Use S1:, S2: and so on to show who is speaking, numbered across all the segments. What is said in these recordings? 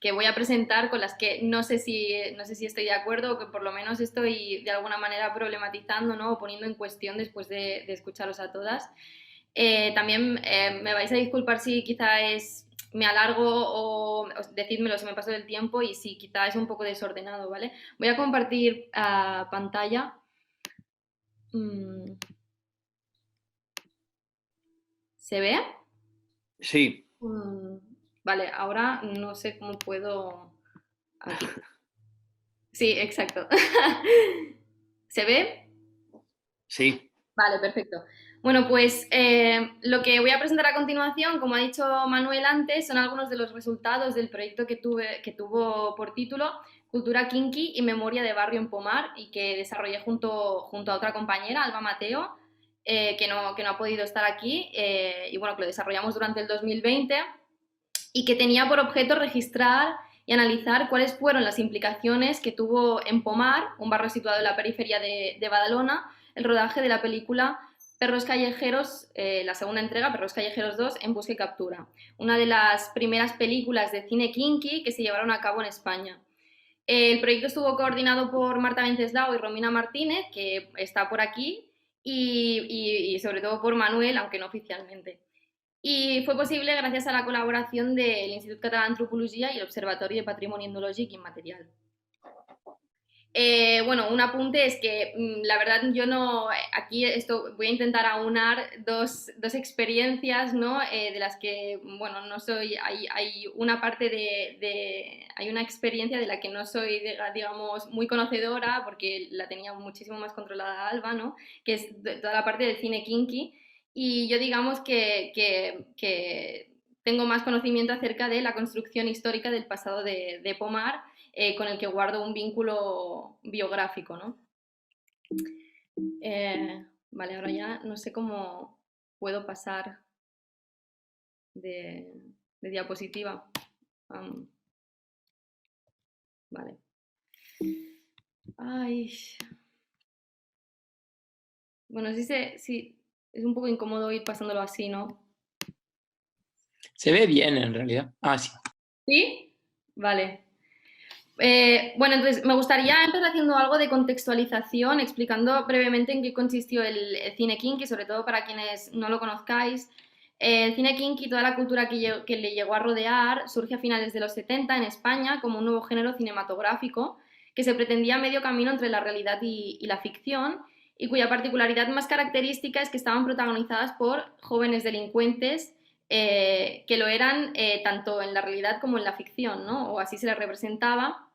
S1: que voy a presentar con las que no sé si estoy de acuerdo o que por lo menos estoy de alguna manera problematizando, ¿no? O poniendo en cuestión después de escucharos a todas. También me vais a disculpar si quizá me alargo o decídmelo si me paso del tiempo y si quizá es un poco desordenado, ¿vale? Voy a compartir pantalla. Mm, ¿Se ve?
S2: Sí,
S1: Mm, vale, ahora no sé cómo puedo... Aquí. Sí, exacto. ¿Se ve?
S2: sí.
S1: Vale, perfecto. Bueno, pues lo que voy a presentar a continuación, como ha dicho Manuel antes, son algunos de los resultados del proyecto que tuvo por título Cultura Kinky y Memoria de Barrio en Pomar y que desarrollé junto a otra compañera, Alba Mateo, que no ha podido estar aquí y bueno, que lo desarrollamos durante el 2020 y que tenía por objeto registrar y analizar cuáles fueron las implicaciones que tuvo en Pomar, un barrio situado en la periferia de Badalona, el rodaje de la película Perros Callejeros, la segunda entrega, Perros Callejeros 2, en busca y captura, una de las primeras películas de cine kinky que se llevaron a cabo en España. El proyecto estuvo coordinado por Marta Venceslao y Romina Martínez, que está por aquí, y sobre todo por Manuel, aunque no oficialmente. Y fue posible gracias a la colaboración del Institut Català d'Antropologia y el Observatorio de Patrimonio Etnológico Inmaterial. Bueno, un apunte es que la verdad yo no, aquí esto voy a intentar aunar dos experiencias, ¿no? De las que, bueno, no soy, hay una parte hay una experiencia de la que no soy, digamos, muy conocedora porque la tenía muchísimo más controlada Alba, ¿no? Que es toda la parte del cine kinky y yo digamos que tengo más conocimiento acerca de la construcción histórica del pasado de Pomar con el que guardo un vínculo biográfico, ¿no? Vale, ahora ya no sé cómo puedo pasar de, de diapositiva. Um, vale. Ay. Bueno, sí, es un poco incómodo ir pasándolo así, ¿no?
S2: Se ve bien en realidad. Ah, sí.
S1: ¿Sí? Vale. Bueno, entonces me gustaría empezar haciendo algo de contextualización, explicando brevemente en qué consistió el cine kinky, sobre todo para quienes no lo conozcáis. El cine kinky, toda la cultura que le llegó a rodear, surge a finales de los 70 en España como un nuevo género cinematográfico que se pretendía medio camino entre la realidad y la ficción y cuya particularidad más característica es que estaban protagonizadas por jóvenes delincuentes que lo eran tanto en la realidad como en la ficción, ¿no? O así se les representaba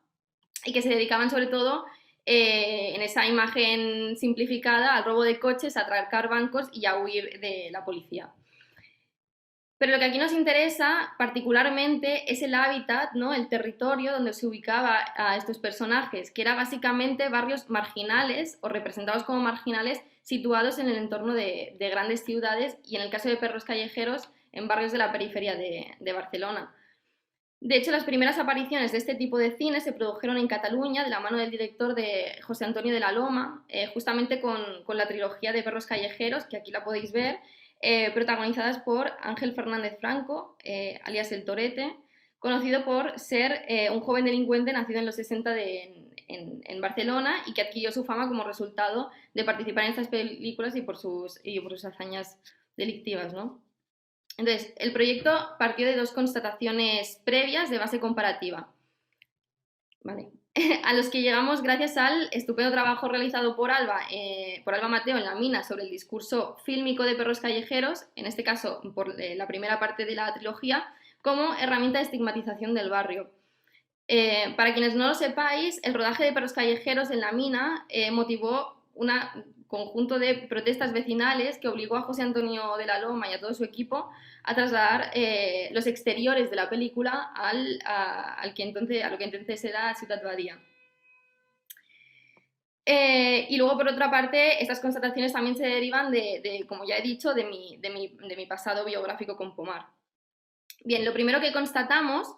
S1: y que se dedicaban sobre todo en esa imagen simplificada al robo de coches, a atracar bancos y a huir de la policía. Pero lo que aquí nos interesa particularmente es el hábitat, ¿no? El territorio donde se ubicaba a estos personajes, que era básicamente barrios marginales o representados como marginales situados en el entorno de grandes ciudades y en el caso de Perros Callejeros en barrios de la periferia de Barcelona. De hecho, las primeras apariciones de este tipo de cine se produjeron en Cataluña de la mano del director de José Antonio de la Loma, justamente con la trilogía de Perros Callejeros, que aquí la podéis ver, protagonizadas por Ángel Fernández Franco, alias El Torete, conocido por ser un joven delincuente nacido en los 60 en Barcelona y que adquirió su fama como resultado de participar en estas películas y por sus hazañas delictivas, ¿no? Entonces, el proyecto partió de dos constataciones previas de base comparativa, ¿vale? A los que llegamos gracias al estupendo trabajo realizado por Alba Mateo en La Mina sobre el discurso fílmico de perros callejeros, en este caso por la primera parte de la trilogía, como herramienta de estigmatización del barrio. Para quienes no lo sepáis, el rodaje de perros callejeros en La Mina motivó un conjunto de protestas vecinales que obligó a José Antonio de la Loma y a todo su equipo a trasladar los exteriores de la película a lo que entonces era Ciudad Badía. Y luego, por otra parte, estas constataciones también se derivan como ya he dicho, de mi pasado biográfico con Pomar. Bien, lo primero que constatamos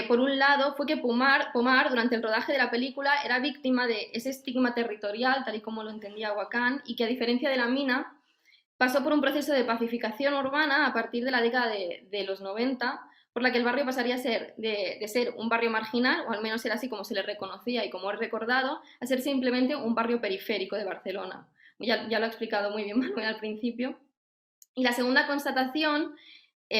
S1: por un lado, fue que Pomar, durante el rodaje de la película, era víctima de ese estigma territorial, tal y como lo entendía Huacán, y que a diferencia de La Mina, pasó por un proceso de pacificación urbana a partir de la década de los 90, por la que el barrio pasaría a ser de ser un barrio marginal, o al menos era así como se le reconocía y como es recordado, a ser simplemente un barrio periférico de Barcelona. Ya lo ha explicado muy bien Manuel al principio. Y la segunda constatación,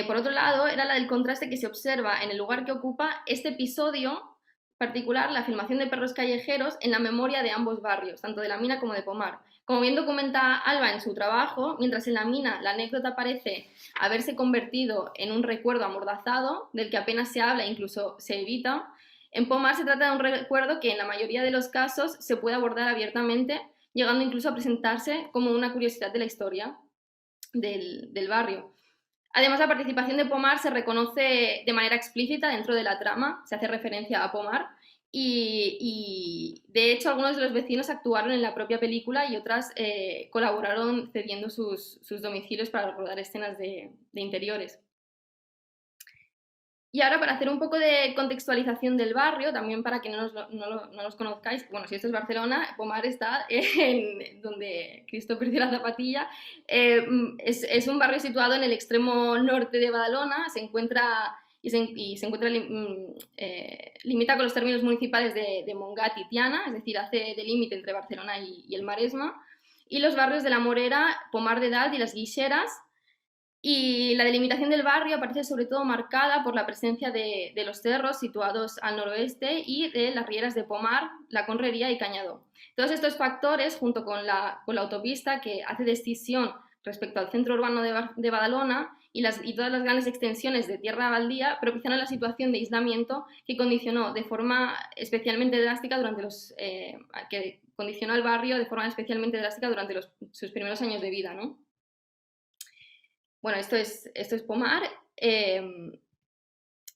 S1: por otro lado, era la del contraste que se observa en el lugar que ocupa este episodio particular, la filmación de perros callejeros, en la memoria de ambos barrios, tanto de la Mina como de Pomar. Como bien documenta Alba en su trabajo, mientras en la Mina la anécdota parece haberse convertido en un recuerdo amordazado, del que apenas se habla e incluso se evita, en Pomar se trata de un recuerdo que en la mayoría de los casos se puede abordar abiertamente, llegando incluso a presentarse como una curiosidad de la historia del barrio. Además, la participación de Pomar se reconoce de manera explícita dentro de la trama, se hace referencia a Pomar y de hecho algunos de los vecinos actuaron en la propia película y otras colaboraron cediendo sus domicilios para rodar escenas de interiores. Y ahora, para hacer un poco de contextualización del barrio, también para que no los conozcáis, bueno, si esto es Barcelona, Pomar está en donde Cristo perdió la zapatilla. Es un barrio situado en el extremo norte de Badalona, se encuentra limita con los términos municipales de Montgat y Tiana, es decir, hace de límite entre Barcelona y el Maresma, y los barrios de La Morera, Pomar de Dalt y Las Guixeras. Y la delimitación del barrio aparece sobre todo marcada por la presencia de los cerros situados al noroeste y de las rieras de Pomar, La Conrería y Cañadó. Todos estos factores, junto con la autopista que hace de escisión respecto al centro urbano de Badalona y todas las grandes extensiones de tierra baldía, propiciaron la situación de aislamiento que condicionó de forma especialmente drástica que condicionó al barrio de forma especialmente drástica durante sus primeros años de vida, ¿no? Bueno, esto es Pomar.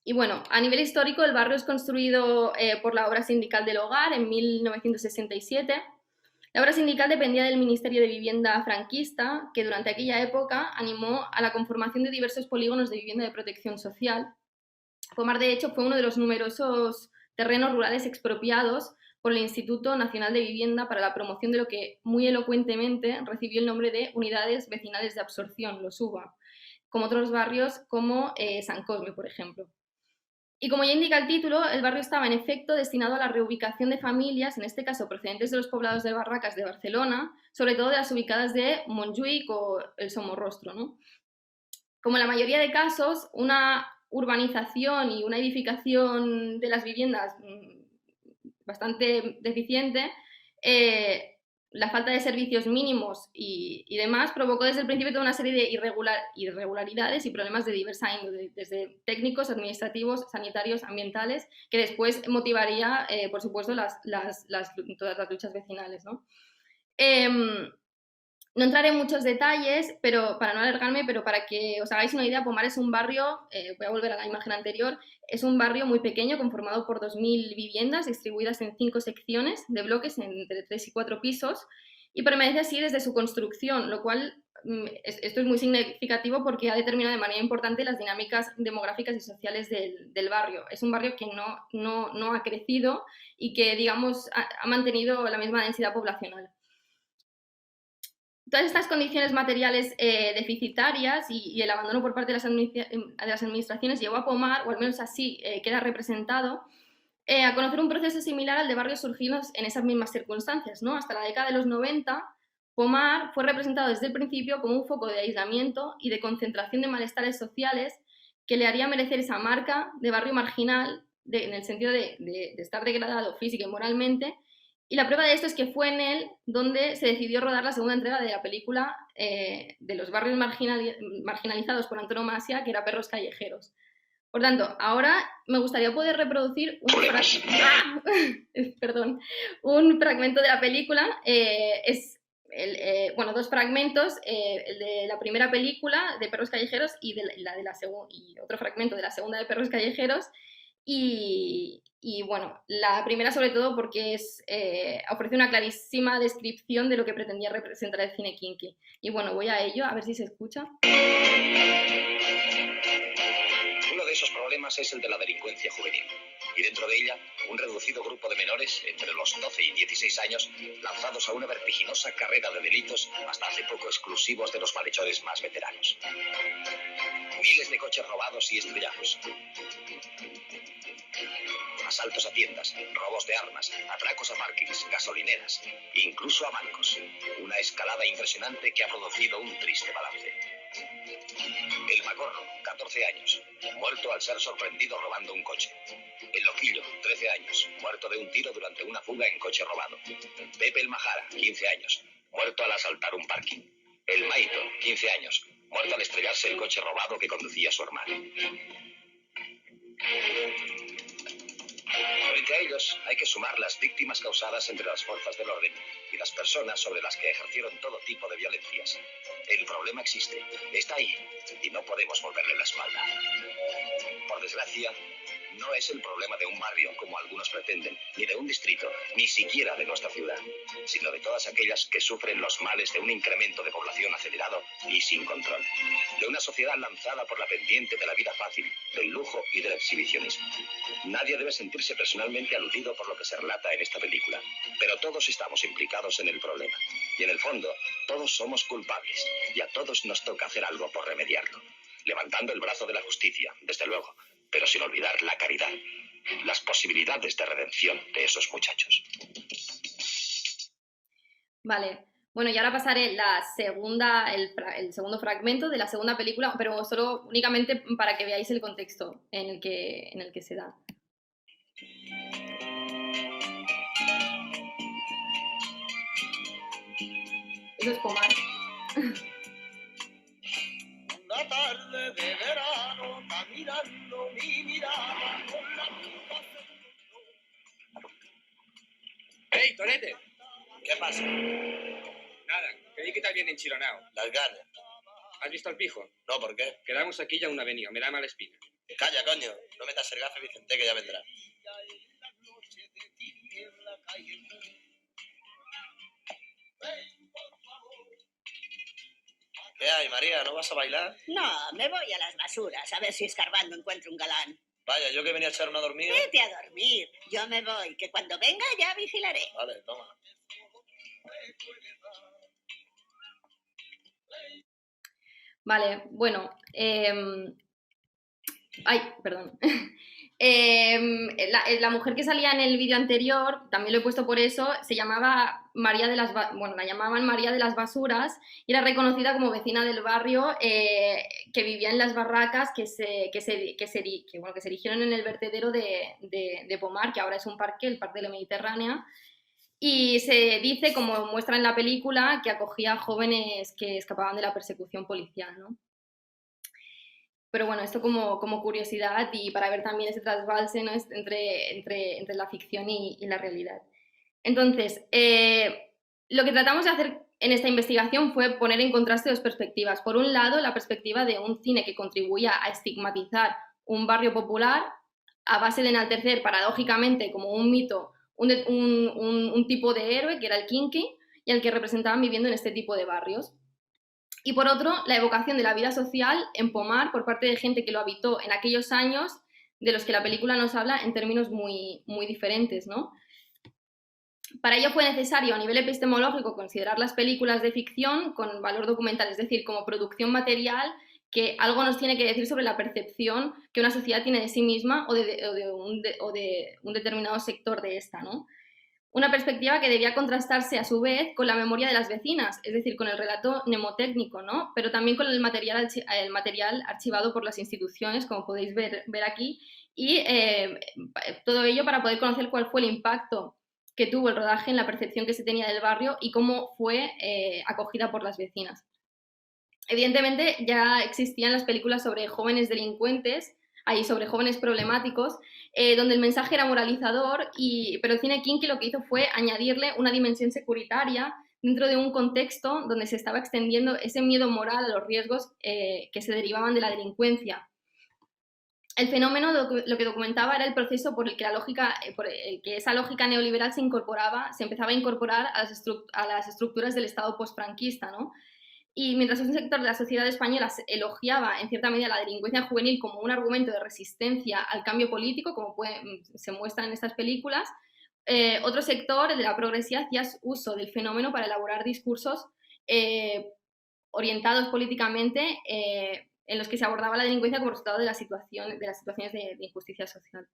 S1: Y bueno, a nivel histórico, el barrio es construido por la Obra Sindical del Hogar en 1967. La Obra Sindical dependía del Ministerio de Vivienda franquista, que durante aquella época animó a la conformación de diversos polígonos de vivienda de protección social. Pomar, de hecho, fue uno de los numerosos terrenos rurales expropiados por el Instituto Nacional de Vivienda para la promoción de lo que muy elocuentemente recibió el nombre de Unidades Vecinales de Absorción, los UVA, como otros barrios como San Cosme, por ejemplo. Y como ya indica el título, el barrio estaba en efecto destinado a la reubicación de familias, en este caso procedentes de los poblados de Barracas de Barcelona, sobre todo de las ubicadas de Montjuïc o el Somorrostro, ¿no? Como en la mayoría de casos, una urbanización y una edificación de las viviendas bastante deficiente, la falta de servicios mínimos y demás provocó desde el principio toda una serie de irregularidades y problemas de diversa índole, desde técnicos, administrativos, sanitarios, ambientales, que después motivaría, por supuesto, todas las luchas vecinales, ¿no? No entraré en muchos detalles, pero para no alargarme, pero para que os hagáis una idea, Pomar es un barrio, voy a volver a la imagen anterior, es un barrio muy pequeño conformado por 2.000 viviendas distribuidas en 5 secciones de bloques entre 3 y 4 pisos y permanece así desde su construcción, lo cual esto es muy significativo porque ha determinado de manera importante las dinámicas demográficas y sociales del barrio. Es un barrio que no ha crecido y que, digamos, ha mantenido la misma densidad poblacional. Todas estas condiciones materiales deficitarias y el abandono por parte de las administraciones llevó a Pomar, o al menos así queda representado, a conocer un proceso similar al de barrios surgidos en esas mismas circunstancias, ¿no? Hasta la década de los 90, Pomar fue representado desde el principio como un foco de aislamiento y de concentración de malestares sociales que le haría merecer esa marca de barrio marginal, en el sentido de estar degradado física y moralmente. Y la prueba de esto es que fue en él donde se decidió rodar la segunda entrega de la película de los barrios marginalizados por antonomasia, que era Perros Callejeros. Por tanto, ahora me gustaría poder reproducir un fragmento de la película. Dos fragmentos, el de la primera película de Perros Callejeros y otro fragmento de la segunda de Perros Callejeros. Y bueno, la primera sobre todo porque ofrece una clarísima descripción de lo que pretendía representar el cine kinky. Y bueno, voy a ello, a ver si se escucha.
S3: Uno de esos problemas es el de la delincuencia juvenil. Y dentro de ella, un reducido grupo de menores, entre los 12 y 16 años, lanzados a una vertiginosa carrera de delitos hasta hace poco exclusivos de los malhechores más veteranos. Miles de coches robados y estrellados. Asaltos a tiendas, robos de armas, atracos a parkings, gasolineras, incluso a bancos. Una escalada impresionante que ha producido un triste balance. El Macorro, 14 años, muerto al ser sorprendido robando un coche. El Loquillo, 13 años, muerto de un tiro durante una fuga en coche robado. Pepe el Majara, 15 años, muerto al asaltar un parking. El Maito, 15 años, muerto al estrellarse el coche robado que conducía su hermano. Frente a ellos hay que sumar las víctimas causadas entre las fuerzas del orden y las personas sobre las que ejercieron todo tipo de violencias. El problema existe, está ahí, y no podemos volverle la espalda. Por desgracia, no es el problema de un barrio, como algunos pretenden, ni de un distrito, ni siquiera de nuestra ciudad, sino de todas aquellas que sufren los males de un incremento de población acelerado y sin control. De una sociedad lanzada por la pendiente de la vida fácil, del lujo y del exhibicionismo. Nadie debe sentirse personalmente aludido por lo que se relata en esta película, pero todos estamos implicados en el problema. Y en el fondo, todos somos culpables, y a todos nos toca hacer algo por remediarlo. Levantando el brazo de la justicia, desde luego, pero sin olvidar la caridad, las posibilidades de redención de esos muchachos.
S1: Vale, bueno, y ahora pasaré el segundo fragmento de la segunda película, pero solo únicamente para que veáis el contexto en el que se da. Eso es Pomar.
S4: Una tarde de verano, está mirando mi mirada con la puta.
S5: ¡Ey, Torete!
S4: ¿Qué pasa?
S5: Nada, que vi que te habían enchironado.
S4: Las ganas.
S5: ¿Has visto al pijo?
S4: No, ¿por qué?
S5: Quedamos aquí ya una avenida, me da mala espina.
S4: Calla, coño. No metas el gafe, Vicente, que ya vendrá. ¿Qué hay, María? ¿No vas a bailar?
S6: No, me voy a las basuras, a ver si escarbando encuentro un galán.
S4: Vaya, yo que venía a echar una dormida.
S6: Vete a dormir, yo me voy, que cuando venga ya vigilaré.
S4: Vale, toma.
S1: Vale, bueno. Ay, perdón. La mujer que salía en el vídeo anterior, también lo he puesto por eso, se llamaba María de las... Bueno, la llamaban María de las Basuras y era reconocida como vecina del barrio que vivía en las barracas que se erigieron en el vertedero de Pomar, que ahora es un parque, el Parque de la Mediterránea. Y se dice, como muestra en la película, que acogía a jóvenes que escapaban de la persecución policial, ¿no? Pero bueno, esto como curiosidad y para ver también ese trasbalse, ¿no? entre la ficción y la realidad. Entonces, lo que tratamos de hacer en esta investigación fue poner en contraste dos perspectivas. Por un lado, la perspectiva de un cine que contribuía a estigmatizar un barrio popular a base de enaltecer paradójicamente como un mito un tipo de héroe que era el Kinky y al que representaban viviendo en este tipo de barrios. Y por otro, la evocación de la vida social en Pomar por parte de gente que lo habitó en aquellos años de los que la película nos habla en términos muy, muy diferentes, ¿no? Para ello fue necesario a nivel epistemológico considerar las películas de ficción con valor documental, es decir, como producción material que algo nos tiene que decir sobre la percepción que una sociedad tiene de sí misma o de un determinado sector de esta, ¿no? Una perspectiva que debía contrastarse a su vez con la memoria de las vecinas, es decir, con el relato mnemotécnico, ¿no? Pero también con el material archivado por las instituciones, como podéis ver aquí, y todo ello para poder conocer cuál fue el impacto que tuvo el rodaje en la percepción que se tenía del barrio y cómo fue acogida por las vecinas. Evidentemente ya existían las películas sobre jóvenes delincuentes, sobre jóvenes problemáticos, donde el mensaje era moralizador, pero el cine Kinky lo que hizo fue añadirle una dimensión securitaria dentro de un contexto donde se estaba extendiendo ese miedo moral a los riesgos que se derivaban de la delincuencia. El fenómeno lo que documentaba era el proceso por el que esa lógica neoliberal se empezaba a incorporar a las estructuras del Estado postfranquista, ¿no? Y mientras un sector de la sociedad española elogiaba en cierta medida la delincuencia juvenil como un argumento de resistencia al cambio político, como se muestra en estas películas, otro sector, el de la progresía, hacía uso del fenómeno para elaborar discursos orientados políticamente en los que se abordaba la delincuencia como resultado de las situaciones de injusticia social.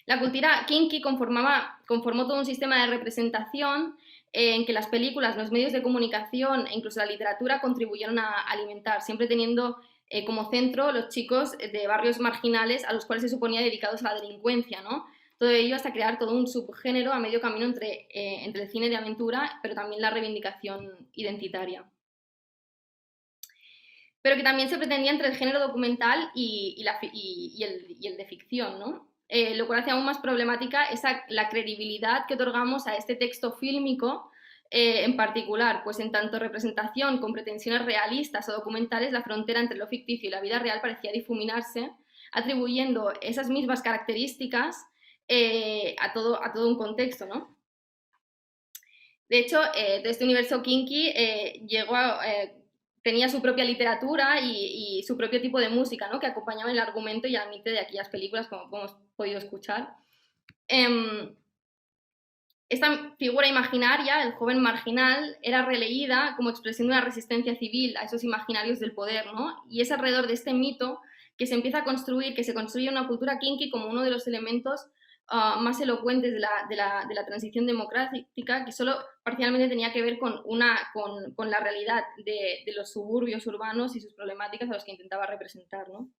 S1: La cultura kinky conformó todo un sistema de representación en que las películas, los medios de comunicación e incluso la literatura contribuyeron a alimentar, siempre teniendo como centro los chicos de barrios marginales a los cuales se suponía dedicados a la delincuencia, ¿no? Todo ello hasta crear todo un subgénero a medio camino entre el cine de aventura, pero también la reivindicación identitaria. Pero que también se pretendía entre el género documental y el de ficción, ¿no? Lo cual hace aún más problemática la credibilidad que otorgamos a este texto fílmico en particular, pues en tanto representación con pretensiones realistas o documentales, la frontera entre lo ficticio y la vida real parecía difuminarse, atribuyendo esas mismas características a todo un contexto, ¿no? De hecho, de este universo kinky tenía su propia literatura y su propio tipo de música, ¿no? Que acompañaba el argumento y el ambiente de aquellas películas, como hemos podido escuchar. Esta figura imaginaria, el joven marginal, era releída como expresión de una resistencia civil a esos imaginarios del poder, ¿no? Y es alrededor de este mito que se empieza a construir, que se construye una cultura kinky como uno de los elementos más elocuentes de la transición democrática, que solo parcialmente tenía que ver con la realidad de los suburbios urbanos y sus problemáticas a los que intentaba representar, ¿no?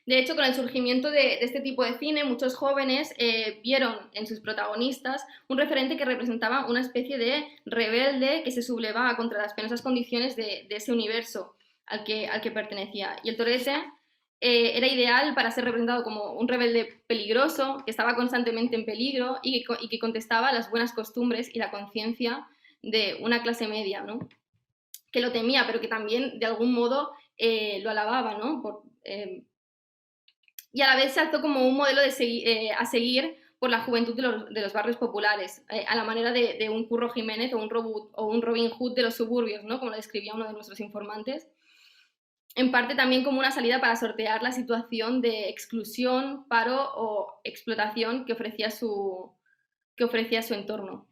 S1: De hecho, con el surgimiento de este tipo de cine, muchos jóvenes vieron en sus protagonistas un referente que representaba una especie de rebelde que se sublevaba contra las penosas condiciones de ese universo al que pertenecía. Y el torete era ideal para ser representado como un rebelde peligroso, que estaba constantemente en peligro y que contestaba a las buenas costumbres y la conciencia de una clase media, ¿no? Que lo temía, pero que también de algún modo lo alababa, ¿no? Y a la vez se alzó como un modelo a seguir por la juventud de los barrios populares, a la manera de un Curro Jiménez o un Robin Hood de los suburbios, ¿no? Como lo describía uno de nuestros informantes. En parte también como una salida para sortear la situación de exclusión, paro o explotación que ofrecía su entorno.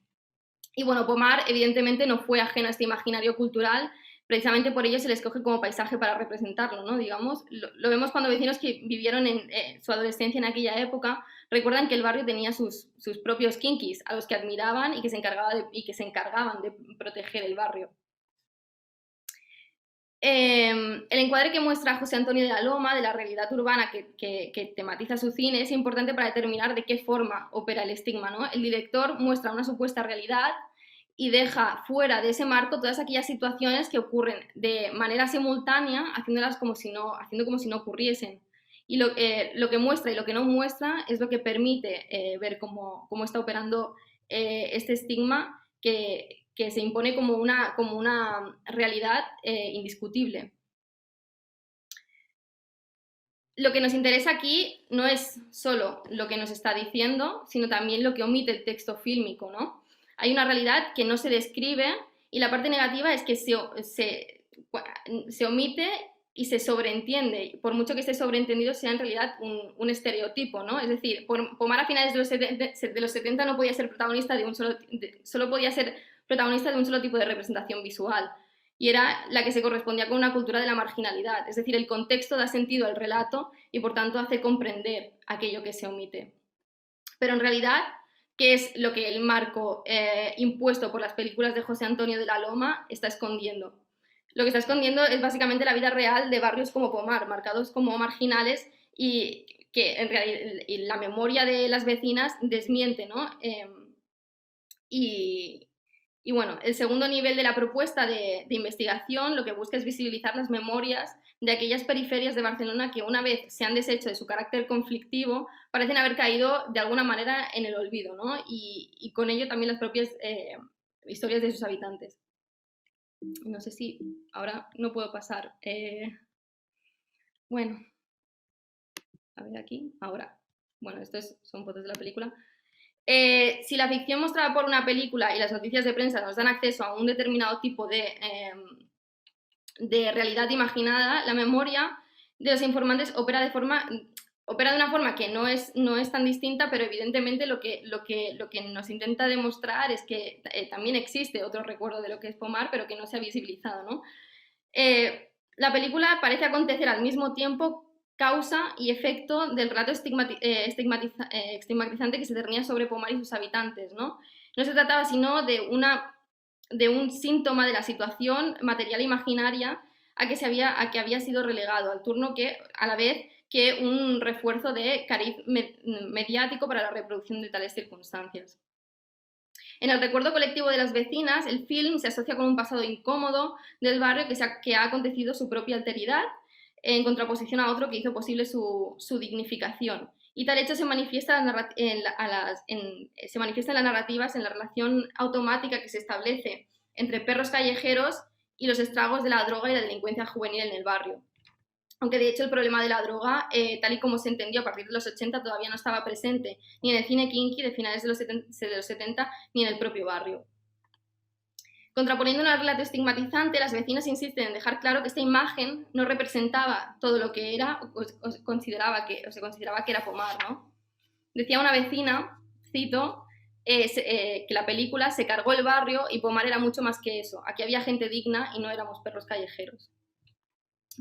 S1: Y bueno, Pomar evidentemente no fue ajeno a este imaginario cultural, precisamente por ello se le escoge como paisaje para representarlo, ¿no? Digamos, lo vemos cuando vecinos que vivieron su adolescencia en aquella época recuerdan que el barrio tenía sus propios kinkis, a los que admiraban y que se encargaban de proteger el barrio. El encuadre que muestra José Antonio de la Loma de la realidad urbana que tematiza su cine es importante para determinar de qué forma opera el estigma, ¿no? El director muestra una supuesta realidad y deja fuera de ese marco todas aquellas situaciones que ocurren de manera simultánea, haciendo como si no ocurriesen. Y lo que muestra y lo que no muestra es lo que permite ver cómo está operando este estigma que se impone como una realidad indiscutible. Lo que nos interesa aquí no es solo lo que nos está diciendo, sino también lo que omite el texto fílmico, ¿no? Hay una realidad que no se describe y la parte negativa es que se omite y se sobreentiende, por mucho que esté sobreentendido sea en realidad un estereotipo, ¿no? Es decir, Pomar a finales de los 70 no podía ser protagonista solo podía ser protagonista de un solo tipo de representación visual, y era la que se correspondía con una cultura de la marginalidad, es decir, el contexto da sentido al relato y por tanto hace comprender aquello que se omite. Pero en realidad, ¿qué es lo que el marco impuesto por las películas de José Antonio de la Loma está escondiendo? Lo que está escondiendo es básicamente la vida real de barrios como Pomar, marcados como marginales y que en realidad la memoria de las vecinas desmiente, ¿no? Y bueno, el segundo nivel de la propuesta de investigación lo que busca es visibilizar las memorias de aquellas periferias de Barcelona que una vez se han deshecho de su carácter conflictivo parecen haber caído de alguna manera en el olvido, ¿no? Y con ello también las propias historias de sus habitantes. No sé si ahora no puedo pasar. Bueno, a ver aquí, ahora. Bueno, estos son fotos de la película. Si la ficción mostrada por una película y las noticias de prensa nos dan acceso a un determinado tipo de realidad imaginada, la memoria de los informantes opera de una forma que no es tan distinta, pero evidentemente lo que nos intenta demostrar es que también existe otro recuerdo de lo que es Pomar, pero que no se ha visibilizado, ¿no? la película parece acontecer al mismo tiempo causa y efecto del relato estigmatizante que se cernía sobre Pomar y sus habitantes, ¿no? No se trataba sino de un síntoma de la situación material e imaginaria a que había sido relegado, al turno que, a la vez, que un refuerzo de cariz mediático para la reproducción de tales circunstancias. En el recuerdo colectivo de las vecinas, el film se asocia con un pasado incómodo del barrio que ha acontecido su propia alteridad, en contraposición a otro que hizo posible su dignificación. Y tal hecho se manifiesta en las narrativas, en la relación automática que se establece entre perros callejeros y los estragos de la droga y la delincuencia juvenil en el barrio. Aunque de hecho el problema de la droga, tal y como se entendió a partir de los 80, todavía no estaba presente ni en el cine kinky de finales de los 70 ni en el propio barrio. Contraponiendo un relato estigmatizante, las vecinas insisten en dejar claro que esta imagen no representaba todo lo que era o se consideraba que era Pomar, ¿no? Decía una vecina, cito, que la película se cargó el barrio y Pomar era mucho más que eso. Aquí había gente digna y no éramos perros callejeros.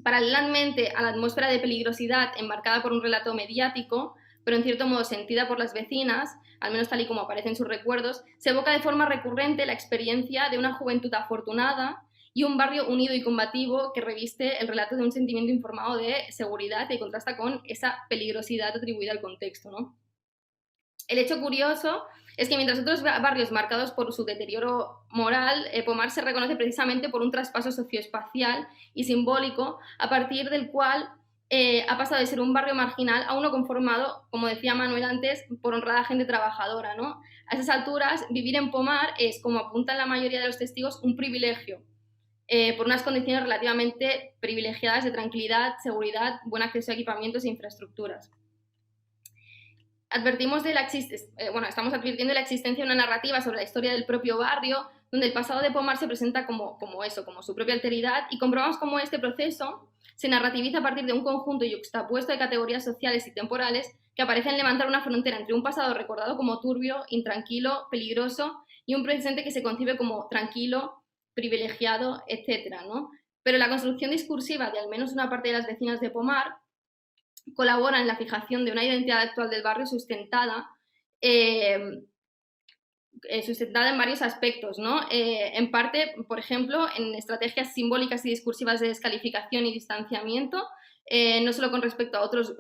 S1: Paralelamente a la atmósfera de peligrosidad enmarcada por un relato mediático, pero en cierto modo sentida por las vecinas, al menos tal y como aparece en sus recuerdos, se evoca de forma recurrente la experiencia de una juventud afortunada y un barrio unido y combativo que reviste el relato de un sentimiento informado de seguridad y contrasta con esa peligrosidad atribuida al contexto, ¿no? El hecho curioso es que mientras otros barrios marcados por su deterioro moral, Pomar se reconoce precisamente por un traspaso socioespacial y simbólico a partir del cual ha pasado de ser un barrio marginal a uno conformado, como decía Manuel antes, por honrada gente trabajadora, ¿no? A esas alturas, vivir en Pomar es, como apuntan la mayoría de los testigos, un privilegio, por unas condiciones relativamente privilegiadas de tranquilidad, seguridad, buen acceso a equipamientos e infraestructuras. Estamos advirtiendo la existencia de una narrativa sobre la historia del propio barrio, donde el pasado de Pomar se presenta como su propia alteridad, y comprobamos cómo este proceso se narrativiza a partir de un conjunto yuxtapuesto de categorías sociales y temporales que parecen levantar una frontera entre un pasado recordado como turbio, intranquilo, peligroso, y un presente que se concibe como tranquilo, privilegiado, etc., ¿no? Pero la construcción discursiva de al menos una parte de las vecinas de Pomar colabora en la fijación de una identidad actual del barrio sustentada en varios aspectos, ¿no? En parte, por ejemplo, en estrategias simbólicas y discursivas de descalificación y distanciamiento, no solo con respecto a otros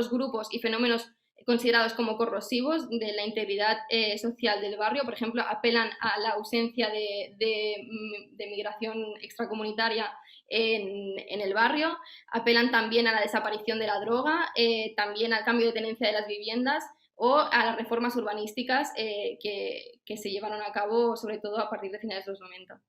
S1: grupos y fenómenos considerados como corrosivos de la integridad social del barrio. Por ejemplo, apelan a la ausencia de migración extracomunitaria en el barrio, apelan también a la desaparición de la droga, también al cambio de tenencia de las viviendas o a las reformas urbanísticas que se llevaron a cabo sobre todo a partir de finales de los 90.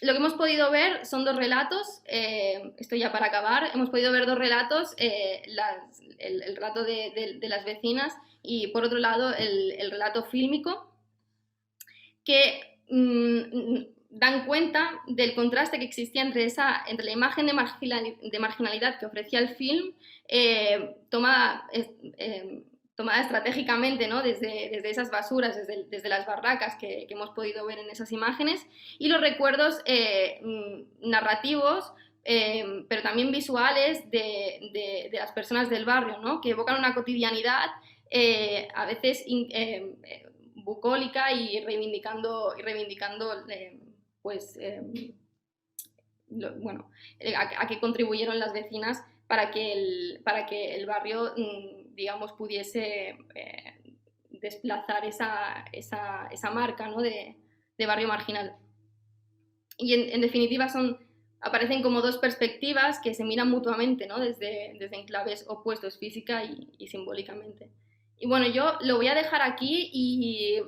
S1: Lo que hemos podido ver son dos relatos, esto ya para acabar, hemos podido ver dos relatos, el relato de las vecinas y por otro lado el relato fílmico, que dan cuenta del contraste que existía entre la imagen de marginalidad que ofrecía el film, tomada estratégicamente, ¿no? desde esas basuras, desde las barracas que hemos podido ver en esas imágenes, y los recuerdos narrativos, pero también visuales de las personas del barrio, ¿no? Que evocan una cotidianidad a veces bucólica y reivindicando a qué contribuyeron las vecinas para que el barrio, digamos, pudiese desplazar esa marca, ¿no? de barrio marginal. Y en definitiva aparecen como dos perspectivas que se miran mutuamente, ¿no? desde enclaves opuestos física y simbólicamente. Y bueno, yo lo voy a dejar aquí y